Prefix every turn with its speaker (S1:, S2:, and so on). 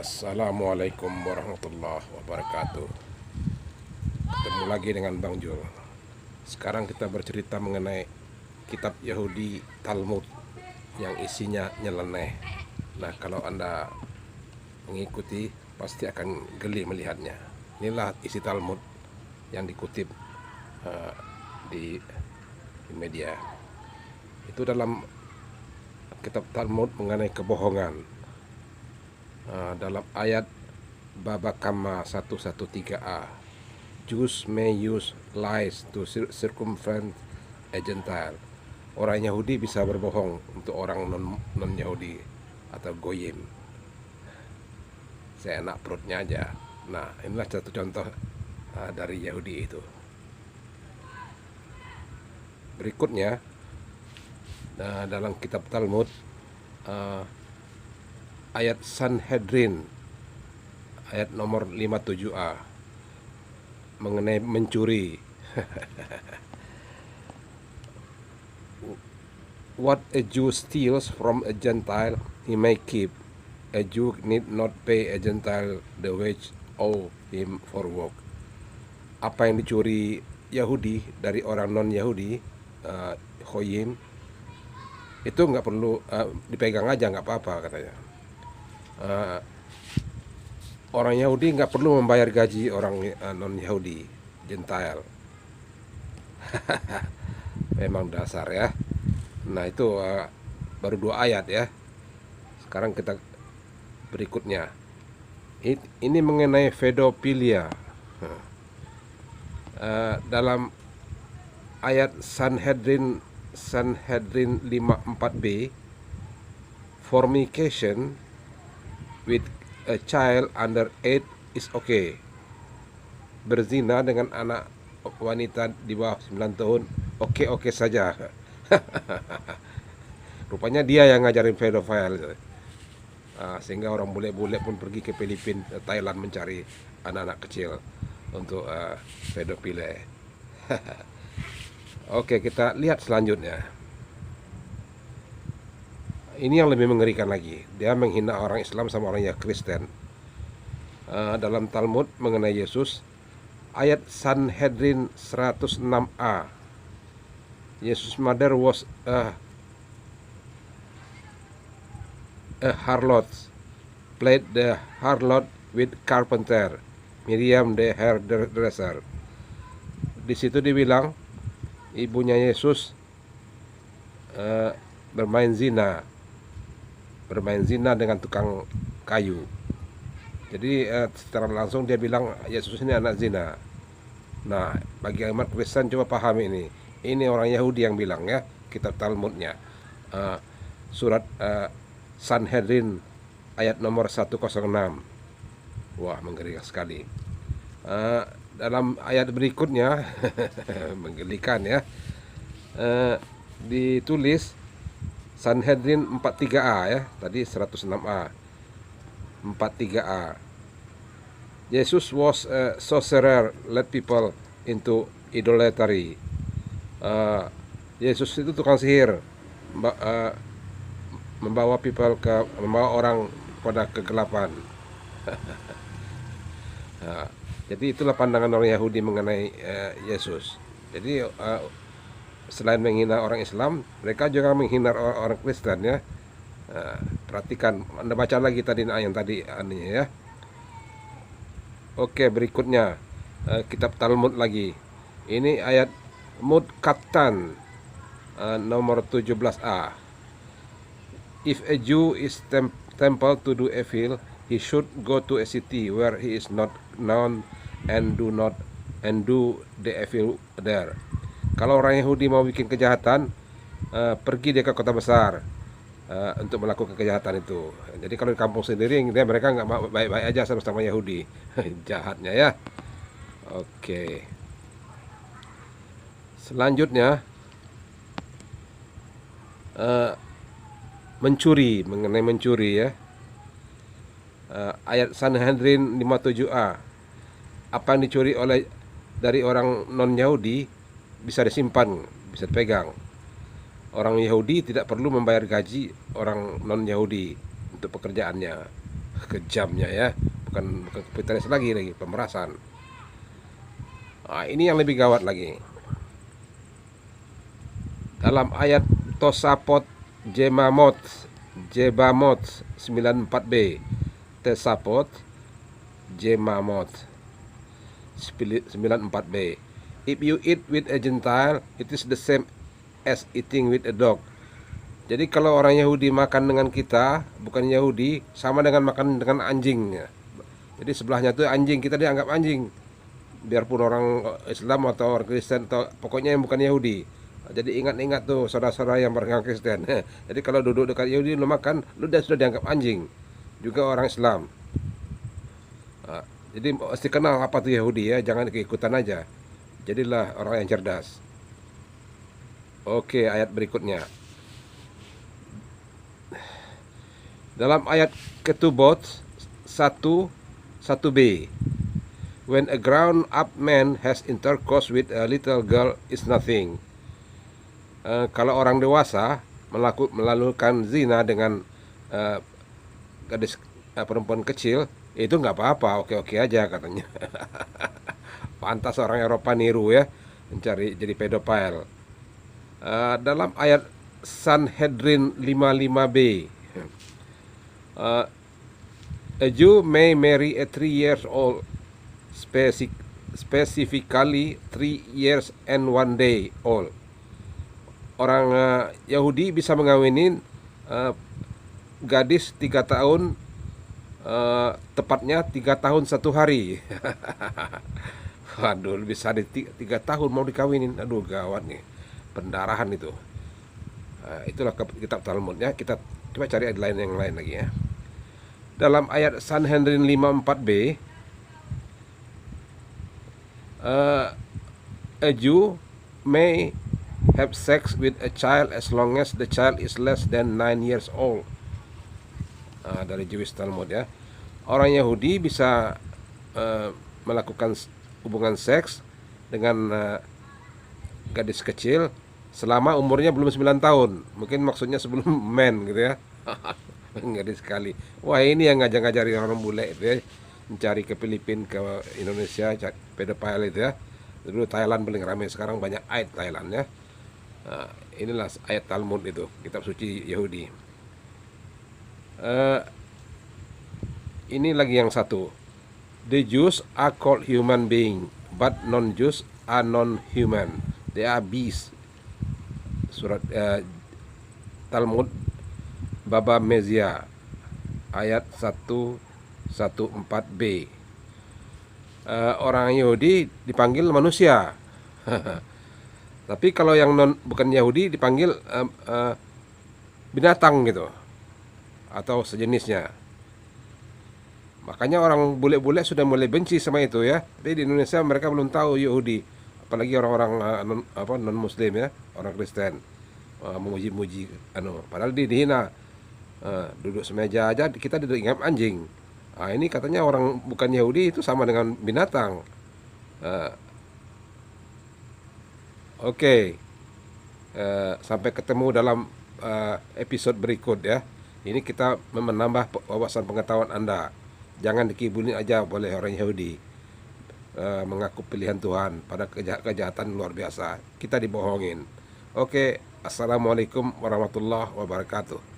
S1: Assalamualaikum warahmatullahi wabarakatuh. Ketemu lagi dengan Bang Jul. Sekarang kita bercerita mengenai kitab Yahudi Talmud yang isinya nyeleneh. Nah, kalau Anda mengikuti pasti akan geli melihatnya. Inilah isi Talmud yang dikutip uh, di media. Itu dalam kitab Talmud mengenai kebohongan. Dalam ayat Baba Kama 113a, Jews may use lies to circumvent a Gentile. Orang Yahudi bisa berbohong untuk orang non Yahudi atau goyim. Saya enak perutnya aja. Nah, inilah satu contoh dari Yahudi itu. Berikutnya dalam kitab Talmud, ayat Sanhedrin ayat nomor 57a mengenai mencuri. What a Jew steals from a Gentile he may keep. A Jew need not pay a Gentile the wage owed him for work. Apa yang dicuri Yahudi dari orang non Yahudi, Khoyim, itu nggak perlu dipegang aja, nggak apa-apa katanya. Orang Yahudi nggak perlu membayar gaji orang non Yahudi, Gentile. Memang dasar ya. Nah, itu baru 2 ayat ya. Sekarang kita berikutnya. Ini mengenai pedofilia. Dalam ayat Sanhedrin 54b, fornication with a child under 8 is okay. Berzina dengan anak wanita di bawah 9 tahun oke saja. Rupanya dia yang ngajarin pedofile. Sehingga orang bule-bule pun pergi ke Filipina, Thailand mencari anak-anak kecil untuk pedofile. Oke, kita lihat selanjutnya. Ini yang lebih mengerikan lagi. Dia menghina orang Islam sama orang yang Kristen. Dalam Talmud mengenai Yesus, ayat Sanhedrin 106a, Jesus' mother was a harlot, played the harlot with carpenter, Miriam the hairdresser. Di situ dibilang ibunya Yesus bermain zina dengan tukang kayu. Jadi secara langsung dia bilang Yesus ini anak zina. Nah, bagi umat Kristen coba pahami ini. Ini orang Yahudi yang bilang ya, kitab Talmudnya. Surat Sanhedrin ayat nomor 106. Wah, mengerikan sekali. Dalam ayat berikutnya menggelikan ya. Ditulis Sanhedrin 43a ya, tadi 106a. 43a. Jesus was a sorcerer, led people into idolatry. Yesus itu tukang sihir, membawa orang pada kegelapan. Jadi itulah pandangan orang Yahudi mengenai Yesus. Jadi selain menghina orang Islam, mereka juga menghina orang Kristen ya. Perhatikan, Anda baca lagi tadi yang tadi ya. Oke, berikutnya kitab Talmud lagi. Ini ayat Mudkatan nomor 17a. If a Jew is tempted to do evil, he should go to a city where he is not known and do the evil there. Kalau orang Yahudi mau bikin kejahatan, pergi dia ke kota besar untuk melakukan kejahatan itu. Jadi kalau di kampung sendiri, mereka nggak mau baik-baik aja sama Yahudi. Jahatnya ya. Oke. Selanjutnya mengenai mencuri ya. Ayat Sanhedrin 57a. Apa yang dicuri dari orang non Yahudi bisa disimpan, bisa dipegang. Orang Yahudi tidak perlu membayar gaji orang non Yahudi untuk pekerjaannya. kejamnya ya, bukan kapitalis lagi pemerasan. Nah, ini yang lebih gawat lagi. Dalam ayat Tosafot Jebamot 94b, Tosafot Jebamot 94b, if you eat with a Gentile, it is the same as eating with a dog. Jadi kalau orang Yahudi makan dengan kita, bukan Yahudi, sama dengan makan dengan anjing. Jadi sebelahnya tuh anjing, kita dianggap anjing. Biarpun orang Islam atau orang Kristen atau pokoknya yang bukan Yahudi. Jadi ingat-ingat tuh saudara-saudara yang beragama Kristen. Jadi kalau duduk dekat Yahudi lu makan, lu sudah dianggap anjing. Juga orang Islam. Nah, jadi mesti kenal apa tuh Yahudi ya, jangan keikutan aja. Jadilah orang yang cerdas. Oke, ayat berikutnya. Dalam ayat Ketubot 1:1b, when a grown up man has intercourse with a little girl is nothing. Kalau orang dewasa melakukan zina dengan gadis perempuan kecil, itu nggak apa-apa, oke-oke aja katanya. Pantas orang Eropa niru ya, mencari jadi pedofil. Dalam ayat Sanhedrin 55b, a Jew may marry a 3 years old, specifically 3 years and 1 day old. Orang Yahudi bisa mengawinin gadis 3 tahun, tepatnya 3 tahun 1 hari. Waduh, bisa di 3 tahun mau dikawinin. Aduh, gawat nih, pendarahan itu. Itulah kitab Talmud ya. Kita coba cari ayat lain yang lain lagi ya. Dalam ayat Sanhedrin 54b, a Jew may have sex with a child as long as the child is less than 9 years old. Dari Jewish Talmud ya. Orang Yahudi bisa melakukan hubungan seks dengan gadis kecil selama umurnya belum 9 tahun. Mungkin maksudnya sebelum men gitu ya. Gadis sekali. Wah, ini yang ngajak-ngajarin orang bule itu ya, mencari ke Filipina, ke Indonesia, pedofil itu ya. Dulu Thailand paling ramai, sekarang banyak ayat Thailand ya. Inilah ayat Talmud itu, kitab suci Yahudi. Ini lagi yang satu. The Jews are called human being, but non-Jews are non-human. They are beasts. Surat Talmud Baba Mezia ayat 114b. Orang Yahudi dipanggil manusia. Tapi kalau yang bukan Yahudi dipanggil binatang gitu, atau sejenisnya. Makanya orang bule-bule sudah mulai benci sama itu ya. Tapi di Indonesia mereka belum tahu Yahudi, apalagi orang-orang non Muslim ya, orang Kristen, memuji-muji padahal dihina. Duduk semeja aja kita dianggap anjing. Ini katanya orang bukan Yahudi itu sama dengan binatang. Oke. Sampai ketemu dalam episode berikut ya. Ini kita menambah wawasan pengetahuan Anda. Jangan dikibulin aja oleh orang Yahudi, mengaku pilihan Tuhan, pada kejahatan luar biasa. Kita dibohongin. Oke, assalamualaikum warahmatullahi wabarakatuh.